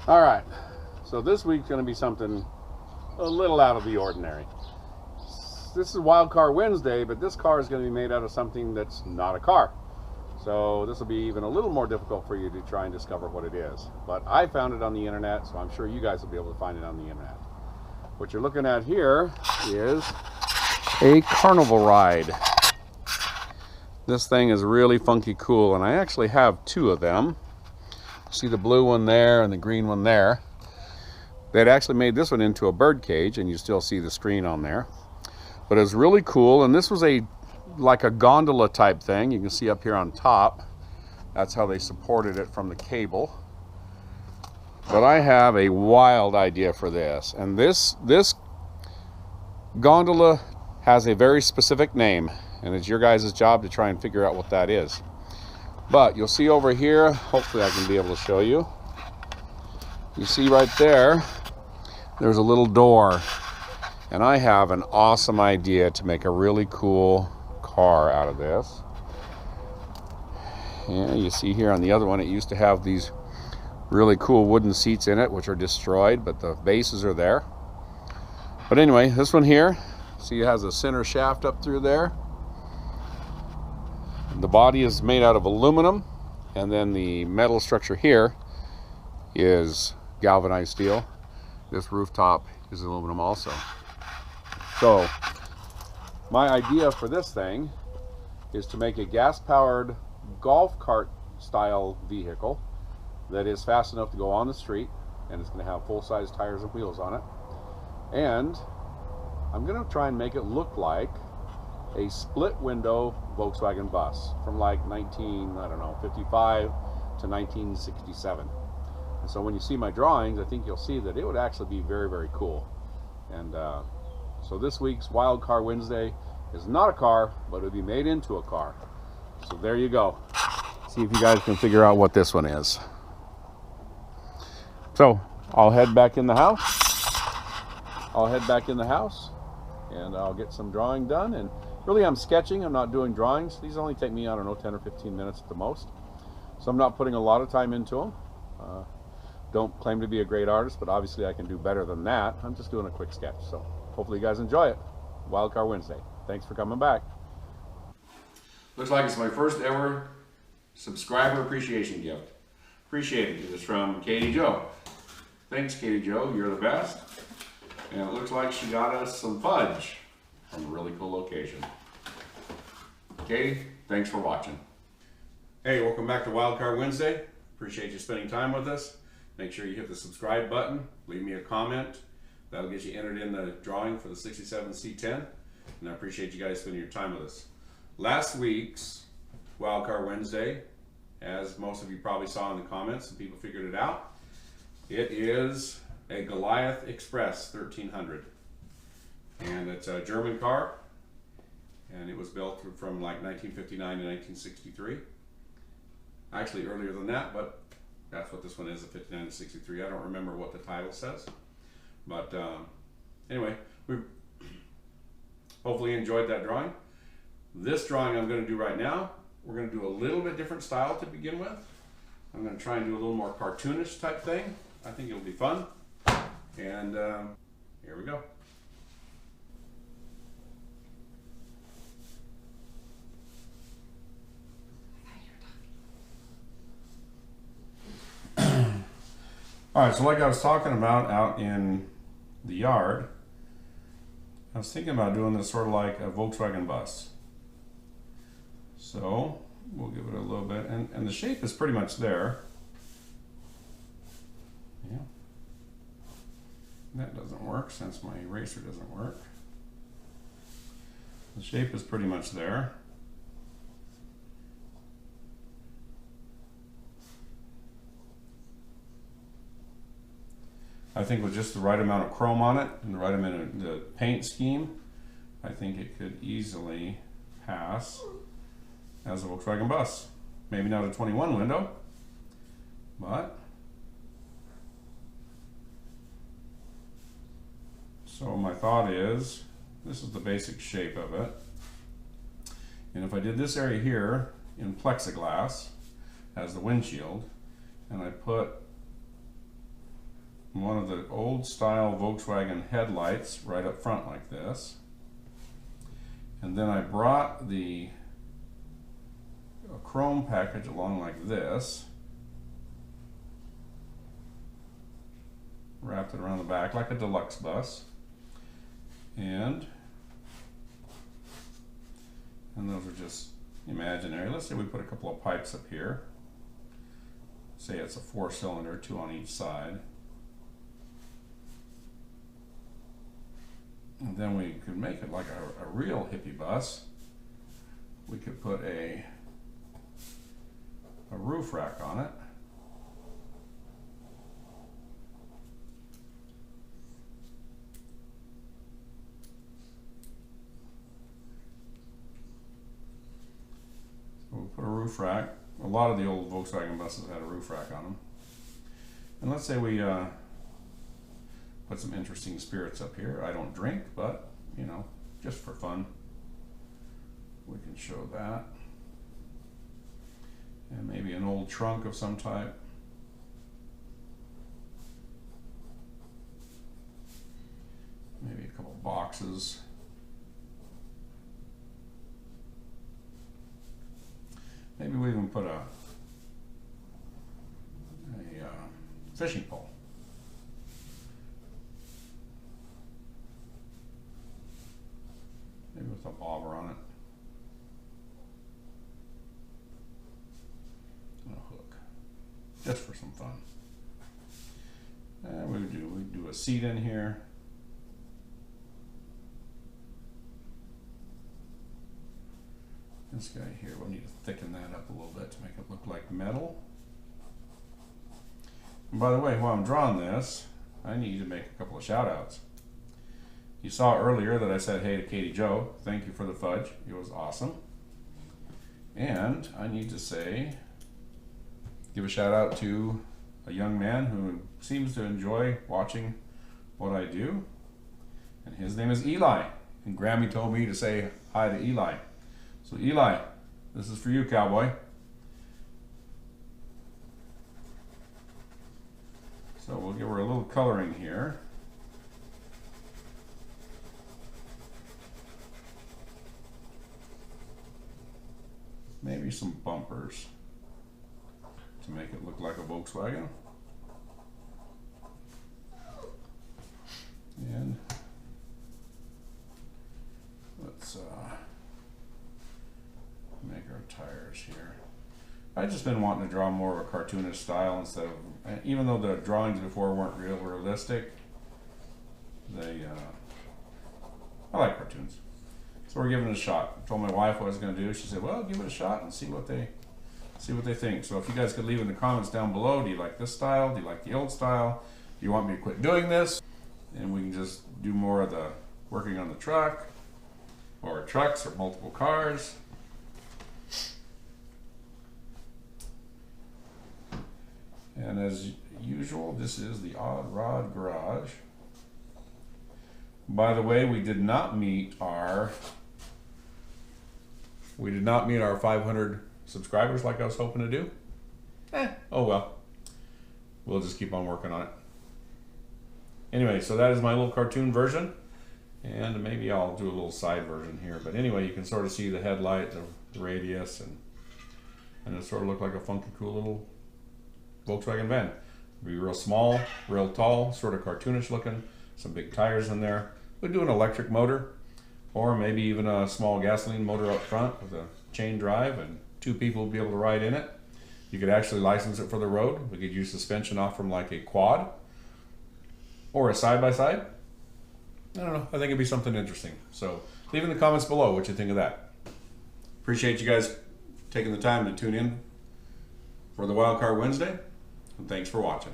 All right, so this week's going to be something a little out of the ordinary. This is Wild Car Wednesday, but this car is going to be made out of something that's not a car. So this will be even a little more difficult for you to try and discover what it is. But I found it on the internet, so I'm sure you guys will be able to find it on the internet. What you're looking at here is a carnival ride. This thing is really funky cool, and I actually have two of them. See the blue one there and the green one there. They'd actually made this one into a bird cage, and you still see the screen on there. But it's really cool, and this was like a gondola type thing. You can see up here on top. That's how they supported it from the cable. But I have a wild idea for this, and this gondola has a very specific name, and it's your guys' job to try and figure out what that is. But you'll see over here, hopefully I can be able to show you. You see right there, there's a little door. And I have an awesome idea to make a really cool car out of this. Yeah, you see here on the other one, it used to have these really cool wooden seats in it, which are destroyed, but the bases are there. But anyway, this one here, see it has a center shaft up through there. The body is made out of aluminum, and then the metal structure here is galvanized steel. This rooftop is aluminum also. So my idea for this thing is to make a gas-powered golf cart style vehicle that is fast enough to go on the street, and it's going to have full-size tires and wheels on it. And I'm going to try and make it look like a split window Volkswagen bus from like 1955 to 1967. And so when you see my drawings, I think you'll see that it would actually be very, very cool. And so this week's Wild Car Wednesday is not a car, but it'll be made into a car. So there you go. See if you guys can figure out what this one is. So I'll head back in the house. And I'll get some drawing done. And really, I'm sketching. I'm not doing drawings. These only take me, I don't know, 10 or 15 minutes at the most. So I'm not putting a lot of time into them. Don't claim to be a great artist, but obviously I can do better than that. I'm just doing a quick sketch. So hopefully you guys enjoy it. Wild Car Wednesday. Thanks for coming back. Looks like it's my first ever subscriber appreciation gift. Appreciate it. It's from Katie Joe. Thanks, Katie Joe. You're the best. And it looks like she got us some fudge from a really cool location. Katie, thanks for watching. Hey, welcome back to Wild Car Wednesday. Appreciate you spending time with us. Make sure you hit the subscribe button. Leave me a comment. That'll get you entered in the drawing for the 67 C10. And I appreciate you guys spending your time with us. Last week's Wild Car Wednesday, as most of you probably saw in the comments, and people figured it out, it is a Goliath Express 1300. And it's a German car, and it was built from like 1959 to 1963. Actually earlier than that, but that's what this one is, a 59 to 63. I don't remember what the title says. But anyway, we hopefully enjoyed that drawing. This drawing I'm going to do right now, we're going to do a little bit different style to begin with. I'm going to try and do a little more cartoonish type thing. I think it'll be fun. And here we go. All right, so like I was talking about out in the yard, I was thinking about doing this sort of like a Volkswagen bus. So we'll give it a little bit, and the shape is pretty much there. Yeah. That doesn't work since my eraser doesn't work. The shape is pretty much there. I think with just the right amount of chrome on it and the right amount of the paint scheme, I think it could easily pass as a Volkswagen bus. Maybe not a 21 window, but so my thought is, this is the basic shape of it. And if I did this area here in plexiglass as the windshield, and I put one of the old style Volkswagen headlights right up front like this. And then I brought the chrome package along like this, wrapped it around the back like a deluxe bus, and those are just imaginary. Let's say we put a couple of pipes up here. Say it's a 4-cylinder, 2 on each side. And then we could make it like a real hippie bus. We could put a roof rack on it. So we'll put a roof rack. A lot of the old Volkswagen buses had a roof rack on them. And let's say we put some interesting spirits up here. I don't drink, but you know, just for fun, we can show that. And maybe an old trunk of some type. Maybe a couple boxes. Maybe we even put a fishing pole. Maybe with a bobber on it. And a hook. Just for some fun. And we do a seat in here. This guy here, we'll need to thicken that up a little bit to make it look like metal. And by the way, while I'm drawing this, I need to make a couple of shout outs. You saw earlier that I said hey to Katie Joe. Thank you for the fudge. It was awesome. And I need to give a shout out to a young man who seems to enjoy watching what I do. And his name is Eli. And Grammy told me to say hi to Eli. So Eli, this is for you, cowboy. So we'll give her a little coloring here. Maybe some bumpers to make it look like a Volkswagen. And let's make our tires here. I've just been wanting to draw more of a cartoonish style instead of, even though the drawings before weren't realistic, I like cartoons. So we're giving it a shot. I told my wife what I was going to do. She said, well, give it a shot and see what they think. So if you guys could leave in the comments down below, do you like this style? Do you like the old style? Do you want me to quit doing this? And we can just do more of the working on the truck, or trucks, or multiple cars. And as usual, this is the Odd Rod Garage. By the way, we did not meet our 500 subscribers like I was hoping to do. Oh well. We'll just keep on working on it. Anyway, so that is my little cartoon version. And maybe I'll do a little side version here. But anyway, you can sort of see the headlight, the radius, and it sort of looked like a funky, cool little Volkswagen van. It'd be real small, real tall, sort of cartoonish looking, some big tires in there. We'd do an electric motor, or maybe even a small gasoline motor up front with a chain drive, and 2 people would be able to ride in it. You could actually license it for the road. We could use suspension off from like a quad or a side-by-side. I don't know, I think it'd be something interesting. So leave in the comments below what you think of that. Appreciate you guys taking the time to tune in for the Wildcard Wednesday, and thanks for watching.